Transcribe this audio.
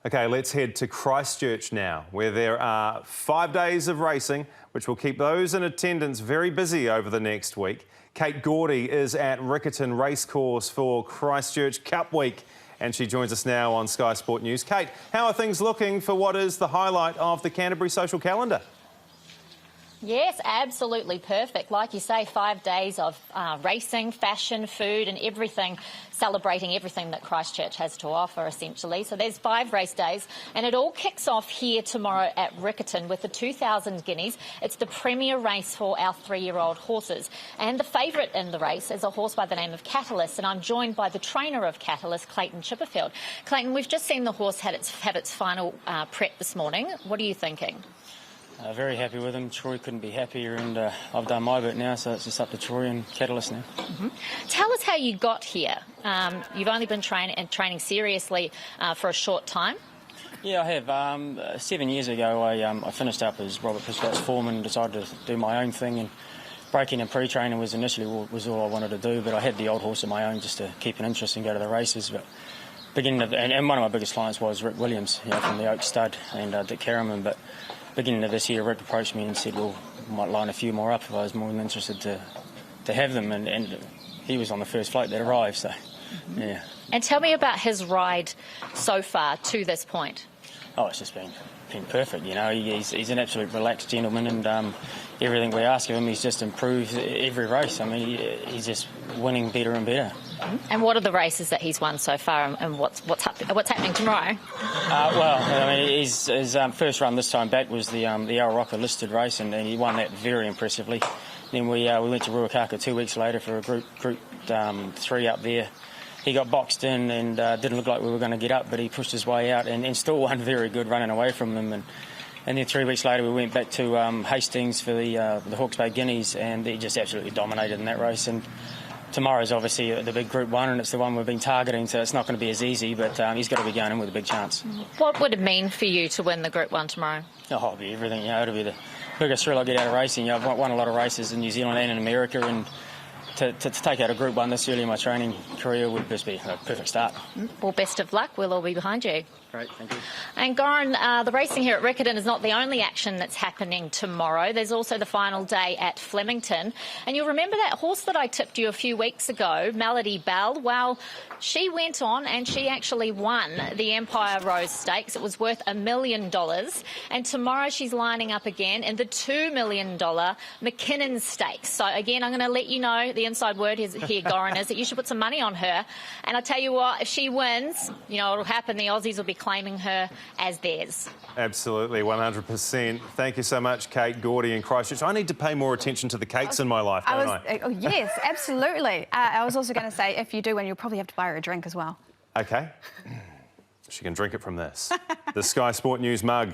Okay, let's head to Christchurch now, where there are 5 days of racing, which will keep those in attendance very busy over the next week. Kate Gourdie is at Riccarton Racecourse for Christchurch Cup Week, and she joins us now on Sky Sport News. Kate, how are things looking for what is the highlight of the Canterbury social calendar? Yes, absolutely perfect. Like you say, 5 days of racing, fashion, food and everything, celebrating everything that Christchurch has to offer, essentially. So there's 5 race days, and it all kicks off here tomorrow at Riccarton with the 2,000 Guineas. It's the premier race for our 3-year-old horses. And the favourite in the race is a horse by the name of Catalyst, and I'm joined by the trainer of Catalyst, Clayton Chipperfield. Clayton, we've just seen the horse have its final prep this morning. What are you thinking? Very happy with him. Troy couldn't be happier, and I've done my bit now, so it's just up to Troy and Catalyst now. Tell us how you got here. You've only been training seriously for a short time. Yeah, I have. 7 years ago, I finished up as Robert Piscott's foreman and decided to do my own thing, and breaking and pre-training was initially all I wanted to do, but I had the old horse of my own just to keep an interest and go to the races. But and one of my biggest clients was Rick Williams, from the Oak Stud, and Dick Carriman, but beginning of this year, Rick approached me and said, well, we might line a few more up if I was more than interested to have them, and he was on the first float that arrived, so, yeah. And tell me about his ride so far to this point. Oh, it's just been perfect, He's an absolute relaxed gentleman, and everything we ask of him, he's just improved every race. I mean, he's just winning better and better. And what are the races that he's won so far, and what's happening tomorrow? His first run this time back was the El Rocker listed race, and he won that very impressively. Then we went to Ruakaka 2 weeks later for a group 3 up there. He got boxed in and didn't look like we were going to get up, but he pushed his way out and still won very good, running away from them. And then 3 weeks later we went back to Hastings for the Hawke's Bay Guineas, and he just absolutely dominated in that race. And tomorrow's obviously the big Group 1, and it's the one we've been targeting, so it's not going to be as easy, but he's got to be going in with a big chance. What would it mean for you to win the Group 1 tomorrow? Oh, it'll be everything. It'll be the biggest thrill I get out of racing. I've won a lot of races in New Zealand and in America, and to take out a Group 1 this early in my training career would just be a perfect start. Well, best of luck. We'll all be behind you. Great, thank you. And Gr.1, the racing here at Riccarton is not the only action that's happening tomorrow. There's also the final day at Flemington. And you'll remember that horse that I tipped you a few weeks ago, Melody Belle. Well, she went on and she actually won the Empire Rose Stakes. It was worth $1 million. And tomorrow she's lining up again in the $2 million Mackinnon Stakes. So again, I'm going to let you know the inside word here, Gr.1, is that you should put some money on her. And I tell you what, if she wins, what'll happen. The Aussies will be claiming her as theirs. Absolutely, 100%. Thank you so much, Kate Gourdie in Christchurch. I need to pay more attention to the Kates in my life, don't I? Oh, yes, absolutely. I was also going to say, if you do win, you'll probably have to buy her a drink as well. OK. She can drink it from this. The Sky Sport News mug.